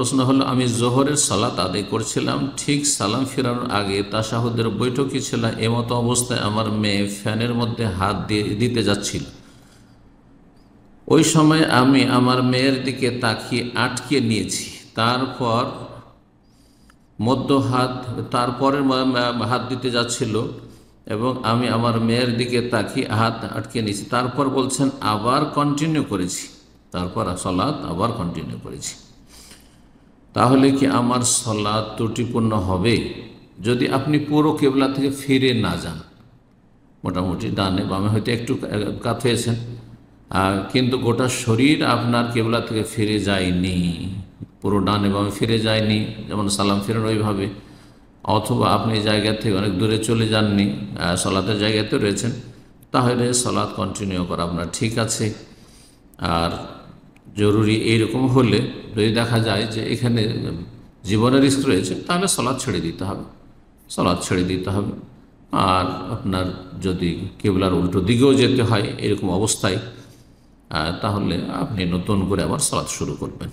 প্রশ্ন হলো, আমি জোহরের সালাত আদায় করছিলাম, ঠিক সালাম ফেরানোর আগে তাশাহুদের বৈঠকই ছিল, এমতো অবস্থায় আমার মেয়ে ফ্যানের মধ্যে হাত দিতে যাচ্ছিল। ওই সময় আমি আমার মেয়ের দিকে তাকিয়ে আটকে নিয়েছি। তারপর মধ্য হাত, তারপরের হাত দিতে যাচ্ছিল এবং আমি আমার মেয়ের দিকে তাকিয়ে হাত আটকে নিয়েছি। তারপর বলছেন আবার কন্টিনিউ করেছি, তারপর সালাত আবার কন্টিনিউ করেছি। তাহলে কি আমার সালাত ত্রুটিপূর্ণ হবে যদি আপনি পুরো কেবলা থেকে ফিরে না যান? মোটামুটি ডানে বামে হয়তো একটু কাত হয়েছেন, কিন্তু গোটা শরীর আপনার কেবলা থেকে ফিরে যায়নি, পুরো ডানে বামে ফিরে যায়নি, যেমন সালাম ফিরেন ওইভাবে, অথবা আপনি জায়গা থেকে অনেক দূরে চলে যাননি, সালাতের জায়গাতে রয়েছেন, তাহলে সালাত কন্টিনিউ করা আপনার ঠিক আছে। আর জরুরি এইরকম হলে যদি দেখা যায় যে এখানে জীবনের রিস্ক রয়েছে, তাহলে সালাত ছেড়ে দিতে হবে, সালাত ছেড়ে দিতে হবে। আর আপনার যদি কেবলার উল্টো দিকেও যেতে হয় এরকম অবস্থায়, তাহলে আপনি নতুন করে আবার সালাত শুরু করবেন।